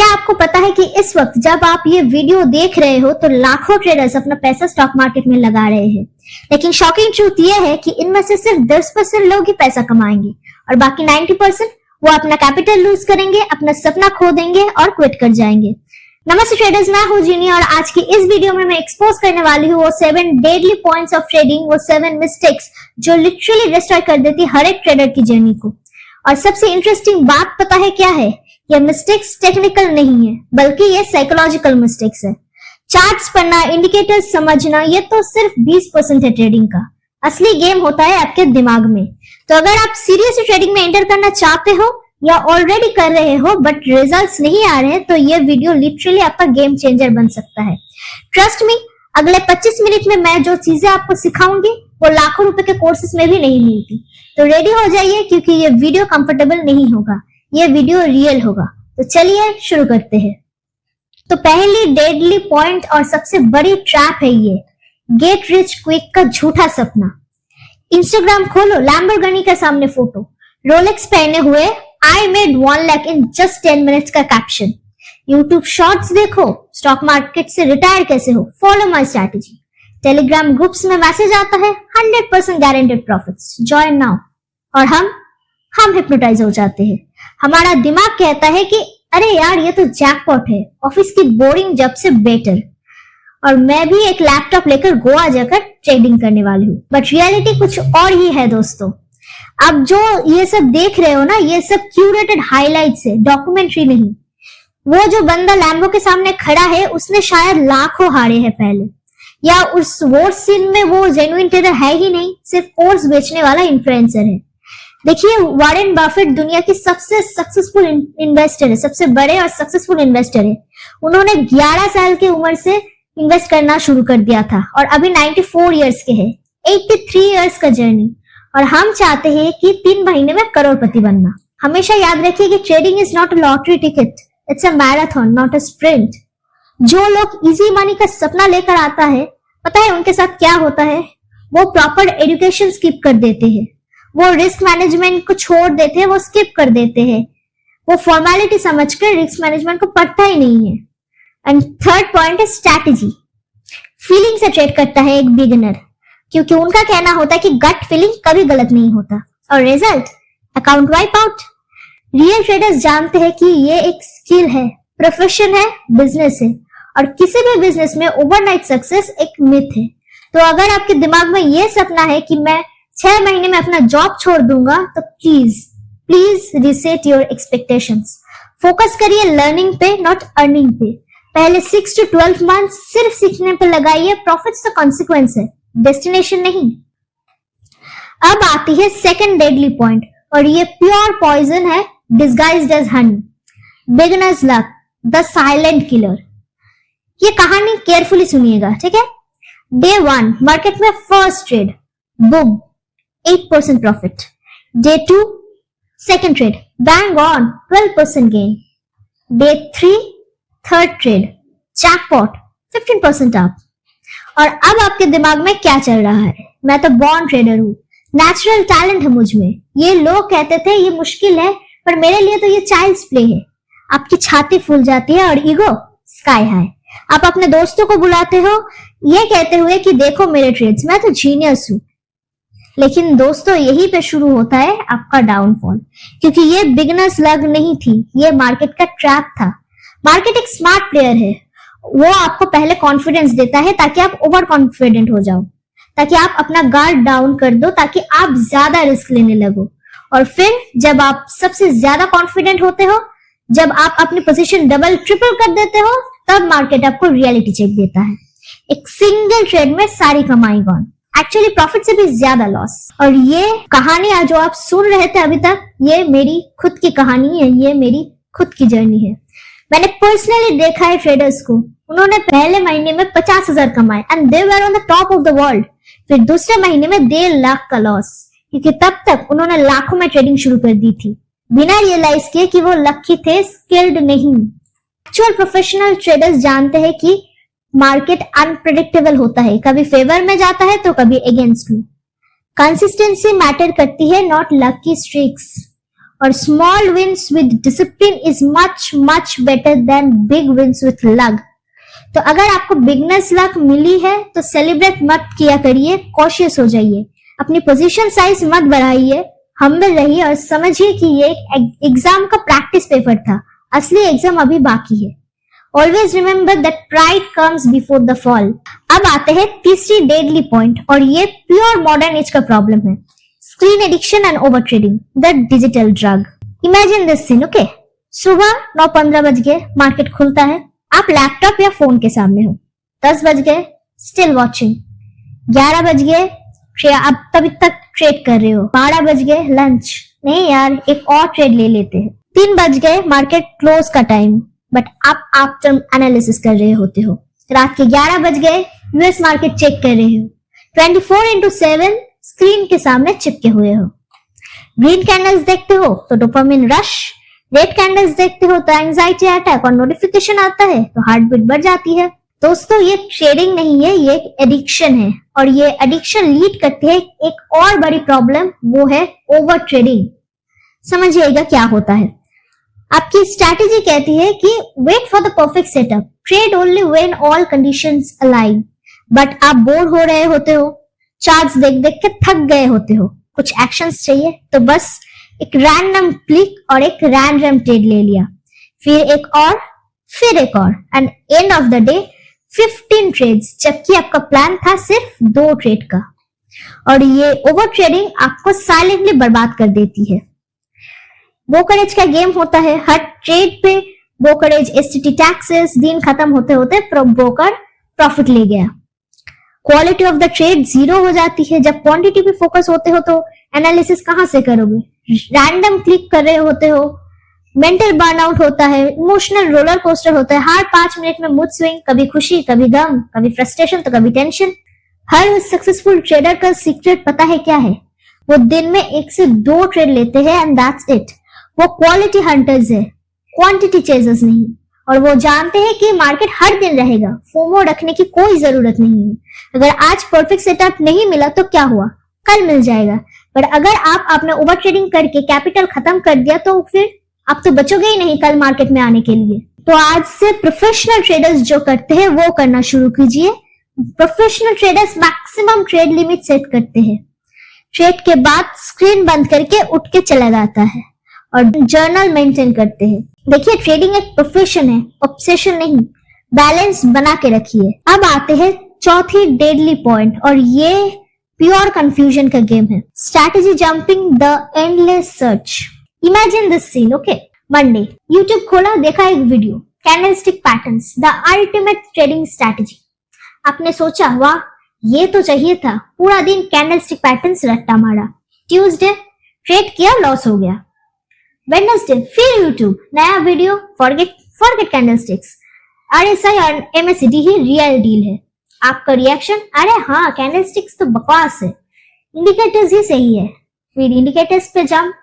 क्या आपको पता है कि इस वक्त जब आप ये वीडियो देख रहे हो तो लाखों ट्रेडर्स अपना पैसा स्टॉक मार्केट में लगा रहे हैं, लेकिन शॉकिंग ट्रूथ ये है कि इनमें से सिर्फ 10% लोग ही पैसा कमाएंगे और बाकी 90% वो अपना कैपिटल लूज करेंगे, अपना सपना खो देंगे और क्विट कर जाएंगे। नमस्ते ट्रेडर्स, मैं हूं जीनी और आज की इस वीडियो में मैं एक्सपोज करने वाली हूँ वो 7 डेडली पॉइंट्स ऑफ ट्रेडिंग, वो 7 मिस्टेक्स जो लिटरली डिस्ट्रॉय कर देती हर एक ट्रेडर की जर्नी को। और सबसे इंटरेस्टिंग बात पता है क्या है? ये मिस्टेक्स टेक्निकल नहीं है, बल्कि ये साइकोलॉजिकल मिस्टेक्स है। चार्ट्स पढ़ना, इंडिकेटर्स समझना, ये तो सिर्फ 20% है ट्रेडिंग का। असली गेम होता है आपके दिमाग में। तो अगर आप सीरियसली ट्रेडिंग में एंटर करना चाहते हो या ऑलरेडी कर रहे हो बट रिजल्ट्स नहीं आ रहे हैं, तो ये वीडियो लिटरली आपका गेम चेंजर बन सकता है। ट्रस्ट मी, अगले 25 मिनट में मैं जो चीजें आपको सिखाऊंगी वो लाखों रुपए के कोर्सेज में भी नहीं मिलती। तो रेडी हो जाइए, क्योंकि ये वीडियो कंफर्टेबल नहीं होगा, ये वीडियो रियल होगा। तो चलिए शुरू करते हैं। तो पहली डेडली पॉइंट और सबसे बड़ी ट्रैप है ये गेट रिच क्विक का झूठा सपना। इंस्टाग्राम खोलो, लैम्बोर्गिनी के सामने फोटो, रोलेक्स पहने हुए, I made 1 lakh in just 10 minutes का कैप्शन। यूट्यूब शॉर्ट्स देखो, स्टॉक मार्केट से रिटायर कैसे हो, follow my strategy. Telegram groups में मैसेज आता है 100% गारंटेड प्रॉफिट्स, जॉइन नाउ। और हम हिप्नोटाइज हो जाते हैं। हमारा दिमाग कहता है कि अरे यार ये तो जैकपॉट है, ऑफिस की बोरिंग जॉब से बेटर, और मैं भी एक लैपटॉप लेकर गोवा जाकर ट्रेडिंग करने वाली हूँ। बट रियलिटी कुछ और ही है दोस्तों। अब जो ये सब देख रहे हो ना, ये सब क्यूरेटेड हाइलाइट्स है, डॉक्यूमेंट्री नहीं। वो जो बंदा लैम्बो के सामने खड़ा है उसने शायद लाखों हारे हैं पहले, या उस वॉर सीन में वो जेन्युइन ट्रेडर है ही नहीं, सिर्फ कोर्स बेचने वाला इन्फ्लुएंसर है। देखिए, वॉरेन बफेट दुनिया की सबसे सक्सेसफुल इन्वेस्टर है, सबसे बड़े और सक्सेसफुल इन्वेस्टर है। उन्होंने 11 साल की उम्र से इन्वेस्ट करना शुरू कर दिया था और अभी 94 इयर्स के हैं। 83 इयर्स का जर्नी, और हम चाहते हैं कि 3 महीने में करोड़पति बनना। हमेशा याद रखिए कि trading is not a lottery ticket, it's a marathon, not a sprint. जो लोग इजी मनी का सपना लेकर आता है, पता है उनके साथ क्या होता है? वो प्रॉपर एजुकेशन स्किप कर देते हैं, वो रिस्क मैनेजमेंट को छोड़ देते हैं, वो स्किप कर देते हैं, वो फॉर्मेलिटी समझकर रिस्क मैनेजमेंट को पढ़ता ही नहीं है। एंड थर्ड पॉइंट है स्ट्रैटेजी। फीलिंग से ट्रेड करता है एक बिगिनर, क्योंकि उनका कहना होता है कि गट फीलिंग कभी गलत नहीं होता, और result account wipe out. Real traders जानते हैं कि ये एक स्किल है, प्रोफेशन है, बिजनेस है, और किसी भी बिजनेस में ओवरनाइट सक्सेस एक मिथ है। तो अगर आपके दिमाग में ये सपना है कि मैं 6 महीने में अपना जॉब छोड़ दूंगा, तो please reset your expectations. Focus करिए लर्निंग पे, नॉट अर्निंग पे। पहले 6 to 12 मंथ सिर्फ सीखने पे लगाइए, प्रॉफिट्स तो कॉन्सिक्वेंस है, डेस्टिनेशन नहीं। अब आती है सेकंड डेडली पॉइंट, और ये प्योर पॉइजन है disguised as honey. Beginners luck, the silent killer. ये कहानी केयरफुली सुनिएगा, ठीक है? डे 1 मार्केट में first trade, boom, 8% profit. Day 2 second trade, bang on, 12% gain. Day 3 third trade, jackpot, 15% up. और अब आपके दिमाग में क्या चल रहा है? मैं तो बॉर्न ट्रेडर हूँ, नेचुरल टैलेंट है मुझ में। ये लोग कहते थे ये मुश्किल है, पर मेरे लिए तो ये चाइल्ड्स प्ले है। आपकी छाती फूल जाती है और ईगो स्काई हाई। आप अपने दोस्तों को बुलाते हो ये कहते हुए कि देखो मेरे ट्रेड्स, मैं तो जीनियस हूँ। लेकिन दोस्तों, यही पे शुरू होता है आपका डाउनफॉल, क्योंकि ये बिगिनर्स लक नहीं थी, ये मार्केट का ट्रैप था। मार्केट एक स्मार्ट प्लेयर है, वो आपको पहले कॉन्फिडेंस देता है ताकि आप ओवर कॉन्फिडेंट हो जाओ, ताकि आप अपना गार्ड डाउन कर दो, ताकि आप ज्यादा रिस्क लेने लगो। और फिर जब आप सबसे ज्यादा कॉन्फिडेंट होते हो, जब आप अपनी पोजीशन डबल ट्रिपल कर देते हो, तब मार्केट आपको रियलिटी चेक देता है। एक सिंगल ट्रेड में सारी कमाई गॉन, एक्चुअली प्रॉफिट से भी ज्यादा लॉस। और ये कहानी जो आप सुन रहे थे अभी तक, ये मेरी खुद की कहानी है, ये मेरी खुद की जर्नी है। मैंने पर्सनली देखा है ट्रेडर्स को, उन्होंने पहले महीने में 50,000 कमाए and they were on the top of the world. फिर दूसरे महीने में 1.5 लाख का लॉस, क्योंकि तब तक उन्होंने लाखों में ट्रेडिंग शुरू कर दी थी, बिना रियलाइज किए कि वो लकी थे, स्किल्ड नहीं। एक्चुअल प्रोफेशनल ट्रेडर्स जानते हैं कि मार्केट अनप्रेडिक्टेबल होता है, कभी फेवर में जाता है तो कभी अगेंस्ट में। कंसिस्टेंसी मैटर करती है, नॉट लकी स्ट्रीक्स। और small wins with discipline is much much better than big wins with luck. तो अगर आपको बिगनर्स लक मिली है तो सेलिब्रेट मत किया करिए, कॉशियस हो जाइए, अपनी पोजीशन साइज मत बढ़ाइए, हम्बल रहिए और समझिए कि ये एग्जाम का प्रैक्टिस पेपर था, असली एग्जाम अभी बाकी है। Always remember that pride comes before the fall. अब आते हैं तीसरी डेडली पॉइंट, और ये प्योर मॉडर्न एज का प्रॉब्लम है, screen addiction and over trading, the digital drug. Imagine this scene, okay. सुबह 9:15 बज गए, मार्केट खुलता है, आप लैपटॉप या फोन के सामने हो। 10 बज गए, स्टिल वॉचिंग। 11 बज गए, आप तभी तक ट्रेड कर रहे हो। 12 बज गए, लंच, नहीं यार एक और ट्रेड ले लेते हैं। 3 बज गए, मार्केट क्लोज का टाइम, बट आप आफ्टर एनालिसिस कर रहे होते हो। रात के 11 बज गए, यूएस मार्केट चेक कर रहे हो। 24/7 स्क्रीन के सामने चिपके हुए हो। ग्रीन कैंडल्स देखते हो तो डोपामिन रश, रेड कैंडल्स देखते हो तो एंजाइटी अटैक, और नोटिफिकेशन आता है तो हार्ट बीट बढ़ जाती है। दोस्तों ये ट्रेडिंग नहीं है, ये एक एडिक्शन है, और ये एडिक्शन लीड करती है एक और बड़ी प्रॉब्लम, वो है ओवर ट्रेडिंग। समझिएगा क्या होता है। आपकी स्ट्रैटेजी कहती है कि wait for the perfect setup, trade only when all conditions align, but आप बोर हो रहे होते हो, चार्ट्स देख देख के थक गए होते हो, कुछ एक्शंस चाहिए तो बस एक रैंडम क्लिक और एक रैंडम ट्रेड ले लिया, फिर एक और, फिर एक और, and end of the day 15 trades, जबकि आपका प्लान था सिर्फ 2 ट्रेड का। और ये ओवर ट्रेडिंग आपको साइलेंटली बर्बाद कर देती है। ब्रोकरेज का गेम होता है, हर ट्रेड पे ब्रोकरेज, एसटीटी टैक्सेस, दिन खत्म होते होते ब्रोकर प्रॉफिट ले गया। क्वालिटी ऑफ द ट्रेड 0 हो जाती है। जब क्वांटिटी पे फोकस होते हो तो एनालिसिस कहां से करोगे, रैंडम क्लिक कर रहे होते हो, मेंटल बर्नआउट होता है, इमोशनल रोलर कोस्टर होता है, हर 5 मिनट में मूड स्विंग, कभी खुशी, कभी गम, कभी फ्रस्ट्रेशन तो कभी टेंशन। हर सक्सेसफुल ट्रेडर का सीक्रेट पता है क्या है? वो दिन में 1 से 2 ट्रेड लेते हैं एंड दैट्स इट। वो क्वालिटी हंटर्स है, क्वांटिटी चेजर्स नहीं, और वो जानते हैं कि मार्केट हर दिन रहेगा, फोमो रखने की कोई जरूरत नहीं है। अगर आज परफेक्ट सेटअप नहीं मिला तो क्या हुआ, कल मिल जाएगा। पर अगर आप आपने ओवर ट्रेडिंग करके कैपिटल खत्म कर दिया तो फिर आप तो बचोगे ही नहीं कल मार्केट में आने के लिए। तो आज से प्रोफेशनल ट्रेडर्स जो करते हैं वो करना शुरू कीजिए। Professional traders maximum trade limit set करते हैं, ट्रेड के बाद स्क्रीन बंद करके उठ के चला जाता है और जर्नल मेंटेन करते हैं। देखिए ट्रेडिंग एक प्रोफेशन है, ऑब्सेशन नहीं, बैलेंस बना के रखिए। अब आते हैं चौथी डेडली पॉइंट, और ये प्योर कंफ्यूजन का गेम है, strategy jumping, the endless search. Imagine this scene, okay. Monday YouTube खोला, देखा एक video, candlestick patterns, the ultimate trading strategy. आपने सोचा वाह ये तो चाहिए था, पूरा दिन कैंडलस्टिक पैटर्न्स रट्टा मारा। ट्यूसडे ट्रेड किया, लॉस हो गया। वेडनेसडे फिर यूट्यूब, नया वीडियो, फॉरगेट कैंडलस्टिक्स, RSI और MACD ही रियल डील है। आपका रिएक्शन, अरे हाँ कैंडलस्टिक्स तो बकवास है, इंडिकेटर्स ही सही है। फिर इंडिकेटर्स पे jump.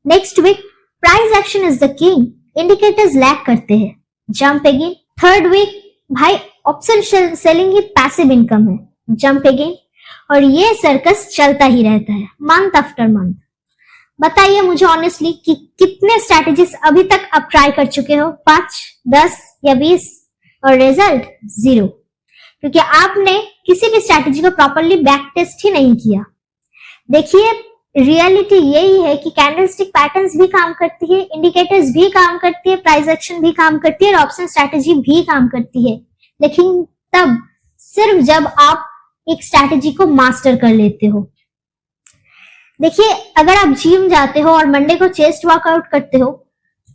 Next week price action is the king, indicators lag करते हैं, जंप अगेन। थर्ड वीक भाई ऑप्शन सेलिंग ही पैसिव इनकम है, जंप अगेन। और ये सर्कस चलता ही रहता है मंथ आफ्टर मंथ। बताइए मुझे ऑनेस्टली कि कितने स्ट्रैटेजीज अभी तक आप ट्राई कर चुके हो, 5, 10 या 20, और रिजल्ट 0, क्योंकि आपने किसी भी स्ट्रैटेजी को प्रॉपरली बैक टेस्ट ही नहीं किया। देखिए रियलिटी यही है कि कैंडलस्टिक पैटर्न्स भी काम करती है, इंडिकेटर्स भी काम करती है, प्राइस एक्शन भी काम करती है, और ऑप्शन स्ट्रैटेजी भी काम करती है, लेकिन तब सिर्फ जब आप एक स्ट्रैटेजी को मास्टर कर लेते हो। देखिए अगर आप जिम जाते हो और मंडे को चेस्ट वर्कआउट करते हो,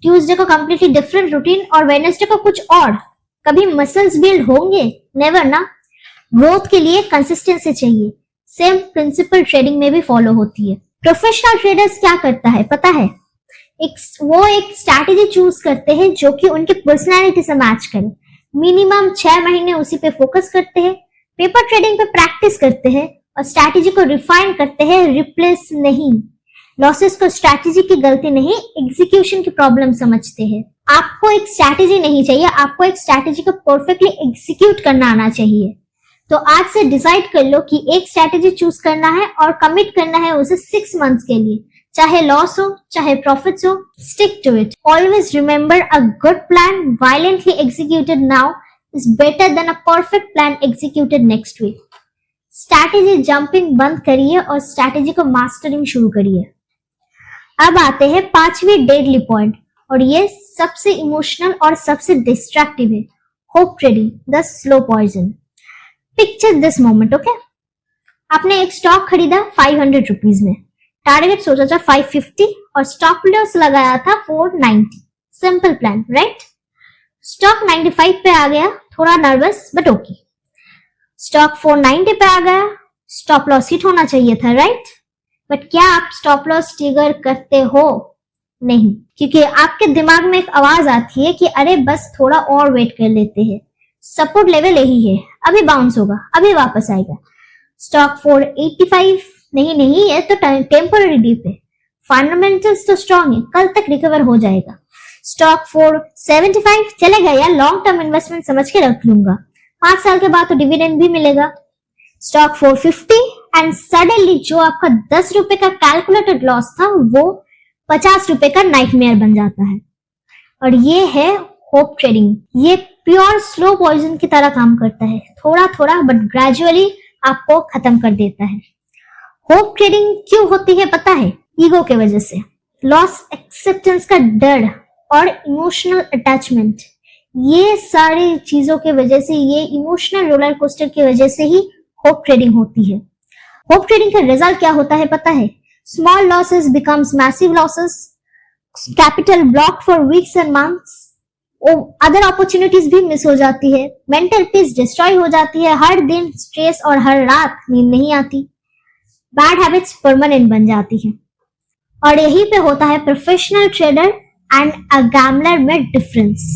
ट्यूसडे को कंप्लीटली डिफरेंट रूटीन, और वेडनेसडे को कुछ और, कभी मसल्स बिल्ड होंगे? नेवर ना। ग्रोथ के लिए कंसिस्टेंसी चाहिए। सेम प्रिंसिपल ट्रेडिंग में भी फॉलो होती है। प्रोफेशनल ट्रेडर्स क्या करता है पता है? वो एक स्ट्रैटेजी चूज करते हैं जो कि उनके पर्सनालिटी से मैच करे। मिनिमम 6 महीने उसी पे फोकस करते हैं, पेपर ट्रेडिंग पे प्रैक्टिस करते हैं और स्ट्रैटेजी को रिफाइन करते हैं, रिप्लेस नहीं। लॉसेस को स्ट्रैटेजी की गलती नहीं, एग्जीक्यूशन की प्रॉब्लम समझते हैं। आपको एक स्ट्रैटेजी नहीं चाहिए, आपको एक स्ट्रैटेजी को परफेक्टली एग्जीक्यूट करना आना चाहिए। तो आज से डिसाइड कर लो कि एक स्ट्रैटेजी चूज करना है और कमिट करना है उसे 6 मंथ्स के लिए। चाहे लॉस हो चाहे प्रॉफिट्स हो, stick to it. Always remember a good plan violently executed now is better than a perfect plan executed next week. Strategy jumping बंद करिए और स्ट्रैटेजी को मास्टरिंग शुरू करिए. अब आते हैं 5वीं डेडली पॉइंट, और ये सबसे इमोशनल और सबसे डिस्ट्रैक्टिव है. Hope trading, the slow poison. Picture this moment. Okay, आपने एक स्टॉक खरीदा 500 रुपीज में, टारगेट सोचा था 550 और स्टॉप लॉस लगाया था 490. Simple plan, right? स्टॉक 95 पे आ गया, थोड़ा नर्वस बट ओके. स्टॉक 490 पे आ गया, स्टॉप लॉस हिट होना चाहिए था, राइट? बट क्या आप स्टॉप लॉस ट्रिगर करते हो? नहीं, क्योंकि आपके दिमाग में एक आवाज आती है कि अरे बस थोड़ा और वेट कर लेते हैं, सपोर्ट लेवल यही है, अभी बाउंस होगा, अभी वापस आएगा. स्टॉक 485, नहीं ये तो टेम्पररी डिप है, फंडामेंटल्स तो स्ट्रांग है, कल तक रिकवर हो जाएगा. स्टॉक 475, चलेगा यार, लॉन्ग टर्म इन्वेस्टमेंट समझ के रख लूंगा, 5 साल के बाद तो डिविडेंड भी मिलेगा. स्टॉक 450 एंड सडनली जो आपका 10 रुपए का कैलकुलेटेड लॉस था वो 50 रुपए का नाइटमेयर बन जाता है. और ये है होप ट्रेडिंग. ये प्योर स्लो पॉइजन की तरह काम करता है, थोड़ा थोड़ा बट ग्रेजुअली आपको खत्म कर देता है. होप ट्रेडिंग क्यों होती है पता है? ईगो के वजह से. लॉस एक्सेप्टेंस का डर और इमोशनल अटैचमेंट, ये सारी चीजों के वजह से, ये इमोशनल रोलर कोस्टर की वजह से ही होप ट्रेडिंग होती है. होप ट्रेडिंग का रिजल्ट क्या होता है पता है? Small losses becomes massive losses, capital block for weeks and months, other opportunities भी मिस हो जाती है, मेंटल पीस डिस्ट्रॉय हो जाती है, हर दिन स्ट्रेस और हर रात नींद नहीं आती, बैड हैबिट्स परमानेंट बन जाती है. और यहीं पे होता है professional trader and a gambler में डिफरेंस.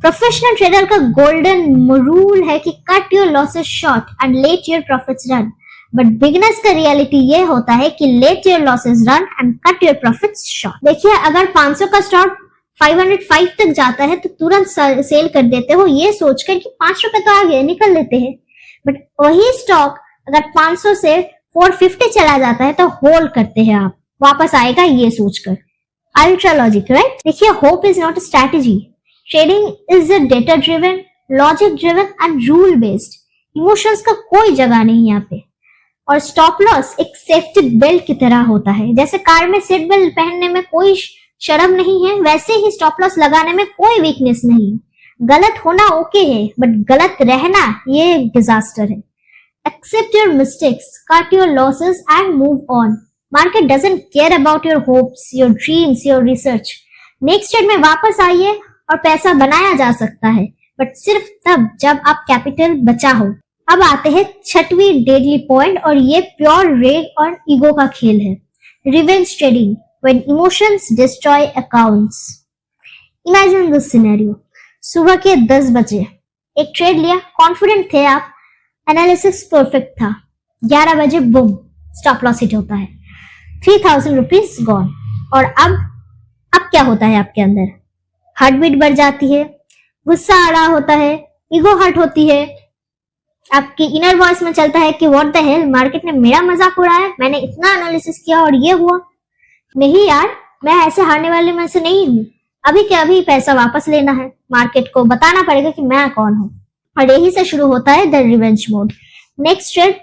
प्रोफेशनल ट्रेडर का गोल्डन रूल है कि cut your losses short and let your profits run. But beginners का रियलिटी ये होता है कि let your losses run and cut your profits short. देखिए, अगर 500 का स्टॉक 505 तक जाता है तो तुरंत सेल कर देते हो, ये सोचकर कि 5 रुपए तो आ गए, निकल लेते हैं. बट वही स्टॉक अगर 500 से 450 चला जाता है तो होल्ड करते हैं आप, वापस आएगा ये सोचकर. Ultra logic, right? देखिए, hope is not a strategy. Trading is a data driven, logic driven and rule based. Emotions का कोई जगह नहीं यहाँ पे. और स्टॉप लॉस एक सेफ्टी बेल्ट की तरह होता है. जैसे कार में सीट बेल्ट पहनने में कोई शर्म नहीं है, वैसे ही स्टॉप लॉस लगाने में कोई वीकनेस नहीं. गलत होना ओके है, बट गलत रहना ये डिजास्टर है. Accept your mistakes, cut your losses and move on. Market doesn't care about your hopes, your dreams, your research. Next trade में वापस आइए और पैसा बनाया जा सकता है, बट सिर्फ तब जब आप कैपिटल बचा हो. अब आते हैं 6वीं डेडली पॉइंट, और ये प्योर रेग और ईगो का खेल है. Revenge trading, when emotions destroy accounts. Imagine this scenario. सुबह के 10 बजे एक ट्रेड लिया, कॉन्फिडेंट थे आप, एनालिसिस परफेक्ट था. 11 बजे बूम, स्टॉप लॉस हिट होता है, 3000 रुपीज गॉन. और अब क्या होता है आपके अंदर? हार्ट बीट बढ़ जाती है, गुस्सा आ रहा होता है, ईगो हर्ट होती है, आपकी इनर वॉइस में चलता है कि व्हाट द हेल, मार्केट ने मेरा मजाक उड़ाया, मैंने इतना एनालिसिस किया और ये हुआ. नहीं यार, मैं ऐसे हारने वाले में से नहीं हूँ. अभी के अभी पैसा वापस लेना है, मार्केट को बताना पड़ेगा कि मैं कौन हूँ. और यही से शुरू होता है the revenge mode. Next trade,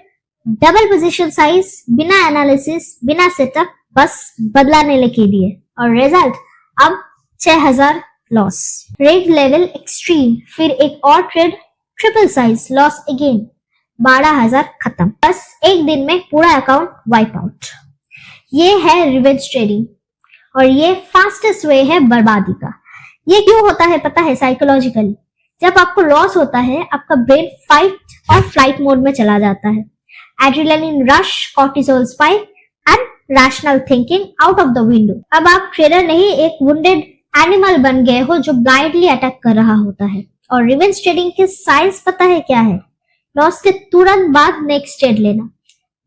double position size, बिना एनालिसिस, बिना सेटअप, बस बदला लेने के लिए. और रिजल्ट, अब 6000 लॉस. रेड लेवल एक्सट्रीम, फिर एक और trade, triple size, loss again, 12,000 खत्म. बस एक दिन में पूरा अकाउंट वाइप आउट. ये है रिवेंज ट्रेडिंग, और ये फास्टेस्ट वे है बर्बादी का. ये क्यों होता है पता है? साइकोलॉजिकली. जब आपको लॉस होता है, आपका ब्रेन फाइट और फ्लाइट मोड में चला जाता है. Adrenaline rush, cortisol spike and rational thinking out of the window. अब आप ट्रेडर नहीं, एक वुंडेड एनिमल बन गए हो जो ब्लाइंडली अटैक कर रहा होता है. और रिवेंज ट्रेडिंग की साइज पता है क्या है? लॉस के तुरंत बाद नेक्स्ट ट्रेड लेना,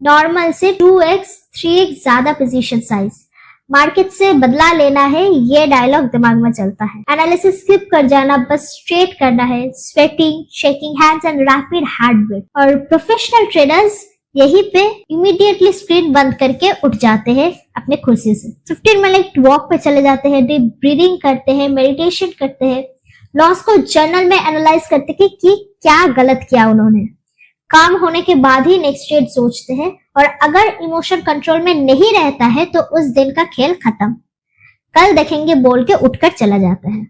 नॉर्मल से 2x 3x ज्यादा पोजीशन साइज. मार्केट से बदला लेना है, ये डायलॉग दिमाग में चलता है. एनालिसिस स्किप कर जाना, बस स्ट्रेट करना है. Sweating, shaking hands and rapid heart beat. और प्रोफेशनल ट्रेडर्स यहीं पे इमीडिएटली स्क्रीन बंद करके उठ जाते हैं अपने कुर्सी से, 15 मिनट वॉक पे चले जाते हैं, डीप ब्रीदिंग करते हैं, मेडिटेशन करते हैं, लॉस को जर्नल में एनालाइज करते हैं कि क्या गलत किया उन्होंने। काम होने के बाद ही नेक्स्ट स्टेज सोचते हैं, और अगर इमोशन कंट्रोल में नहीं रहता है तो उस दिन का खेल खत्म, कल देखेंगे बोल के उठकर चला जाता है।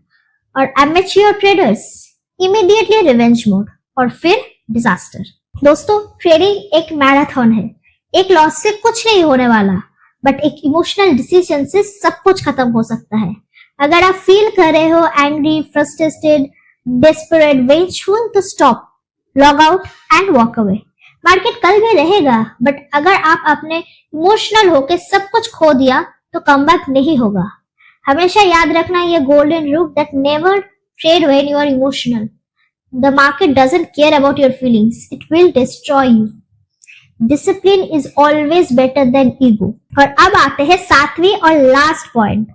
और amateur traders immediately revenge mode और फिर डिजास्टर। दोस्तों, ट्रेडिंग एक मैराथन है, एक लॉस से कुछ नहीं होने वाला, बट एक इमोशनल डिसीजन से सब कुछ खत्म हो सकता है। अगर आप फील कर रहे हो एंग्री, फ्रस्ट्रेटेड, डेस्परेट, वेंचफुल, तो stop, log out and walk away. Market कल भी रहेगा, बट अगर आप अपने इमोशनल होके सब कुछ खो दिया तो कमबैक नहीं होगा। हमेशा याद रखना ये golden rule that never trade when you are emotional. The market doesn't care about your feelings, it will destroy you. Discipline is always better than ego. और अब आते हैं सातवीं और लास्ट पॉइंट,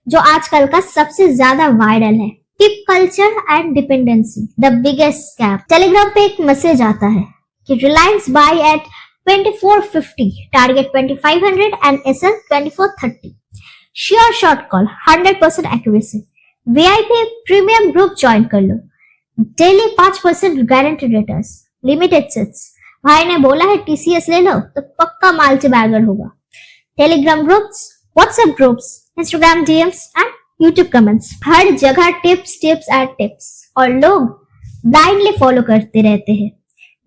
जो आजकल का सबसे ज्यादा वायरल है, tip culture and dependency, the biggest scam. Telegram पे एक मैसेज आता है कि Reliance buy at 2450, target 2500 and SL 2430, sure short call, 100% accuracy, VIP premium group join कर लो, daily 5% guaranteed returns, limited seats. भाई ने बोला है टीसीएस ले लो तो पक्का मल्टी बैगर होगा। Telegram groups, WhatsApp groups, Instagram DMs and YouTube comments, हर जगह टिप्स टिप्स एंड टिप्स, और लोग ब्लाइंडली फॉलो करते रहते हैं,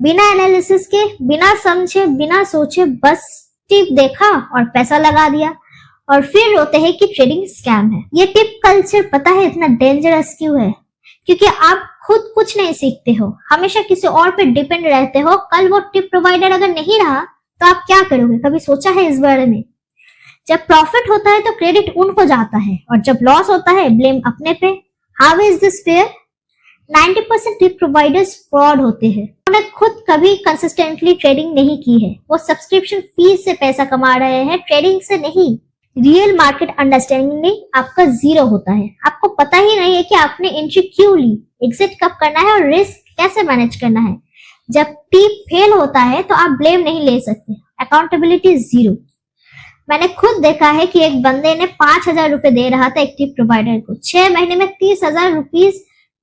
बिना एनालिसिस के, बिना समझे, बिना सोचे, बस टिप देखा और पैसा लगा दिया, और फिर रोते हैं कि ट्रेडिंग स्कैम है। ये टिप कल्चर पता है इतना डेंजरस क्यों है? क्योंकि आप खुद कुछ नहीं सीखते हो, हमेशा किसी और पे डिपेंड रहते हो। कल वो टिप प्रोवाइडर अगर नहीं रहा तो आप क्या करोगे? कभी सोचा है इस बारे में? जब प्रॉफिट होता है तो क्रेडिट उनको जाता है, और जब लॉस होता है ब्लेम अपने पे। How is this fair? 90% tip providers fraud होते हैं। उन्होंने खुद कभी कंसिस्टेंटली ट्रेडिंग नहीं की है, वो सब्सक्रिप्शन फीस से पैसा कमा रहे हैं, ट्रेडिंग से नहीं। रियल मार्केट अंडरस्टैंडिंग आपका जीरो होता है। आपको पता ही नहीं है कि आपने एंट्री क्यों ली, एग्जिट कब करना है और रिस्क कैसे मैनेज करना है। जब टिप फेल होता है तो आप ब्लेम नहीं ले सकते, अकाउंटेबिलिटी जीरो। मैंने खुद देखा है कि एक बंदे ने 5000 रुपए दे रहा था एक टिप प्रोवाइडर को, 6 महीने में 30,000 रुपीज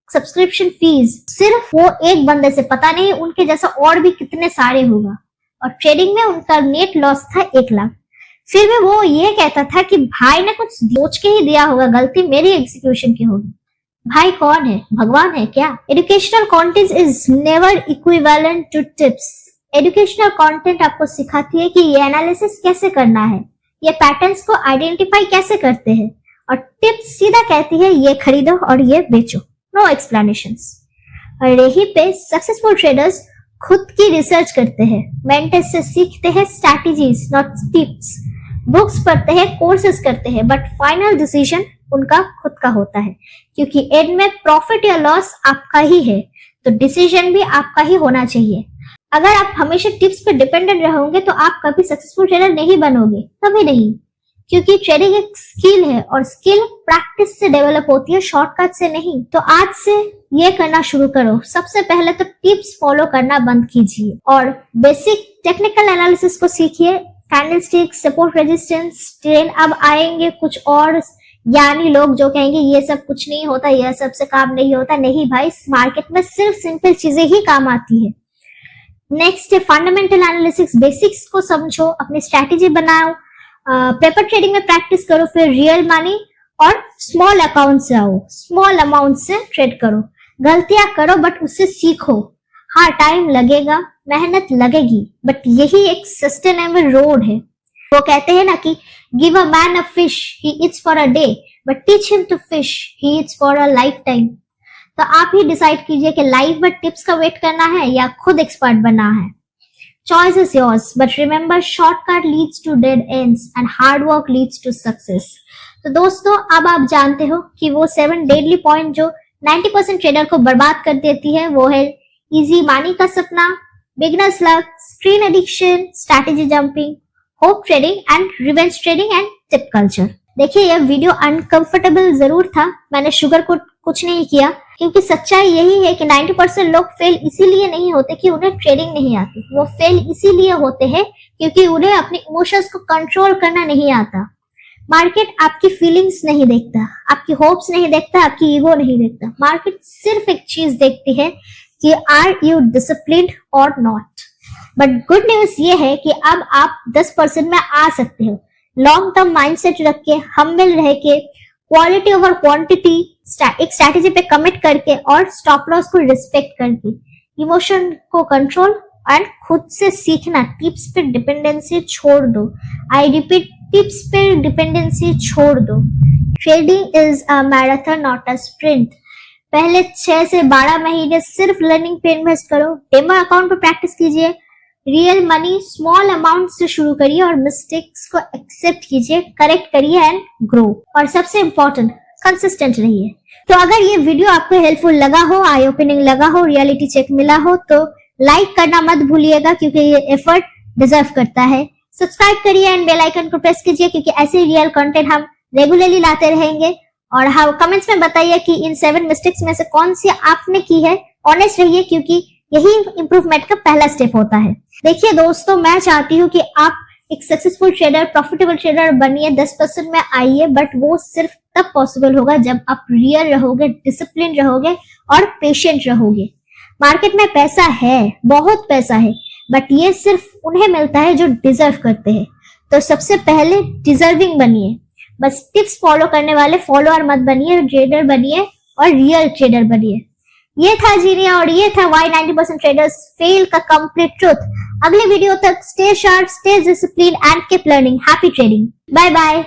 सब्सक्रिप्शन फीस, सिर्फ वो एक बंदे से। पता नहीं उनके जैसा और भी कितने सारे होगा। और ट्रेडिंग में उनका नेट लॉस था 1 लाख। फिर भी वो ये कहता था कि भाई ने कुछ सोच के ही दिया होगा, गलती मेरी एग्जीक्यूशन की होगी। भाई कौन है? भगवान है क्या? Educational content is never equivalent to tips. Educational content आपको सिखाती है कि ये एनालिसिस कैसे करना है, ये पैटर्न्स को आइडेंटिफाई कैसे करते हैं, और टिप्स सीधा कहती है ये खरीदो और ये बेचो, नो एक्सप्लेनेशंस। और यही पे सक्सेसफुल ट्रेडर्स खुद की रिसर्च करते हैं, मेंटर्स से सीखते हैं स्ट्रैटेजीज, नॉट टिप्स। बुक्स पढ़ते हैं, कोर्सेज करते हैं, बट फाइनल डिसीजन उनका खुद का होता है, क्योंकि एंड में प्रॉफिट या लॉस आपका ही है, तो डिसीजन भी आपका ही होना चाहिए। अगर आप हमेशा टिप्स पे डिपेंडेंट रहोगे तो आप कभी सक्सेसफुल ट्रेडर नहीं बनोगे, कभी नहीं। क्योंकि ट्रेडिंग एक स्किल है, और स्किल प्रैक्टिस से डेवलप होती है, शॉर्टकट से नहीं। तो आज से ये करना शुरू करो। सबसे पहले तो टिप्स फॉलो करना बंद कीजिए और बेसिक टेक्निकल एनालिसिस को सीखिए। Candlestick, support, resistance, trend. अब आएंगे कुछ और ज्ञानी लोग जो कहेंगे ये सब कुछ नहीं होता, यह सब से काम नहीं होता। नहीं भाई, मार्केट में सिर्फ सिंपल चीजें ही काम आती है। नेक्स्ट है फंडामेंटल एनालिसिस। बेसिक्स को समझो, अपनी स्ट्रैटेजी बनाओ, पेपर ट्रेडिंग में प्रैक्टिस करो, फिर रियल मनी और स्मॉल अकाउंट से आओ, स्मॉल अमाउंट से ट्रेड करो। गलतियां करो बट उससे सीखो। हाँ, टाइम लगेगा, मेहनत लगेगी, बट यही एक सस्टेनेबल रोड है। वो कहते हैं ना कि give a man a fish, he eats for a day, but teach him to fish, he eats for a lifetime. तो आप ही डिसाइड कीजिए कि लाइफ में टिप्स का वेट करना है या खुद एक्सपर्ट बनना है। Choice is yours, but remember shortcut leads to dead ends and hard work leads to success. तो दोस्तों, अब आप जानते हो कि वो 7 डेडली पॉइंट जो 90% ट्रेडर को बर्बाद कर देती है, वो है इजी मनी का सपना, beginners luck, screen addiction, strategy jumping, hope trading and revenge trading and tip culture. देखिए, यह वीडियो अनकंफर्टेबल जरूर था, मैंने शुगर कोट कुछ नहीं किया, क्योंकि सच्चाई यही है कि 90% लोग फेल इसीलिए नहीं होते कि उन्हें ट्रेडिंग नहीं आती। वो फेल इसीलिए होते हैं क्योंकि उन्हें अपने इमोशंस को कंट्रोल करना नहीं आता। मार्केट आपकी फीलिंग्स नहीं देखता, आपकी होप्स नहीं देखता, आपकी ईगो नहीं देखता। मार्केट सिर्फ एक चीज देखती है कि आर यू डिसिप्लिन्ड और नॉट। बट गुड न्यूज ये है कि अब आप 10% में आ सकते हो। लॉन्ग टर्म माइंडसेट रख के, हम्बल रह के, क्वालिटी ओवर क्वांटिटी, एक स्ट्रैटेजी पे कमिट करके और स्टॉप लॉस को रिस्पेक्ट करके, इमोशन को कंट्रोल एंड खुद से सीखना। टिप्स पे डिपेंडेंसी छोड़ दो। आई रिपीट, टिप्स पे डिपेंडेंसी छोड़ दो। Trading is a marathon not a sprint. पहले 6 से 12 महीने सिर्फ लर्निंग पे इन्वेस्ट करो। डेमो अकाउंट पे प्रैक्टिस कीजिए। रियल मनी स्मॉल अमाउंट से शुरू करिए और मिस्टेक्स को एक्सेप्ट कीजिए, करेक्ट करिए एंड ग्रो। और सबसे इंपॉर्टेंट, कंसिस्टेंट रहिए। तो अगर ये वीडियो आपको हेल्पफुल लगा हो, आई ओपनिंग लगा हो, रियलिटी चेक मिला हो, तो लाइक करना मत भूलिएगा, क्योंकि ये एफर्ट डिजर्व करता है। सब्सक्राइब करिए एंड बेल आइकन को प्रेस कीजिए, क्योंकि ऐसे रियल कंटेंट हम रेगुलरली लाते रहेंगे। और हाँ, कमेंट्स में बताइए कि इन 7 मिस्टेक्स में से कौन सी आपने की है। ऑनेस्ट रहिए, क्योंकि यही इंप्रूवमेंट का पहला स्टेप होता है। देखिए दोस्तों, मैं चाहती हूँ कि आप एक सक्सेसफुल ट्रेडर, प्रॉफिटेबल ट्रेडर बनिए, 10% में आइए। बट वो सिर्फ तब पॉसिबल होगा जब आप रियल रहोगे, डिसिप्लिन रहोगे और पेशेंट रहोगे। मार्केट में पैसा है, बहुत पैसा है, बट ये सिर्फ उन्हें मिलता है जो डिजर्व करते हैं। तो सबसे पहले डिजर्विंग बनिए। बस टिप्स फॉलो करने वाले फॉलोअर मत बनिए, ट्रेडर बनिए और रियल ट्रेडर बनिए। ये था जीनिया और ये था व्हाई 90% ट्रेडर्स फेल का कंप्लीट ट्रुथ। अगले वीडियो तक stay sharp, stay discipline and keep learning. Happy trading. Bye bye.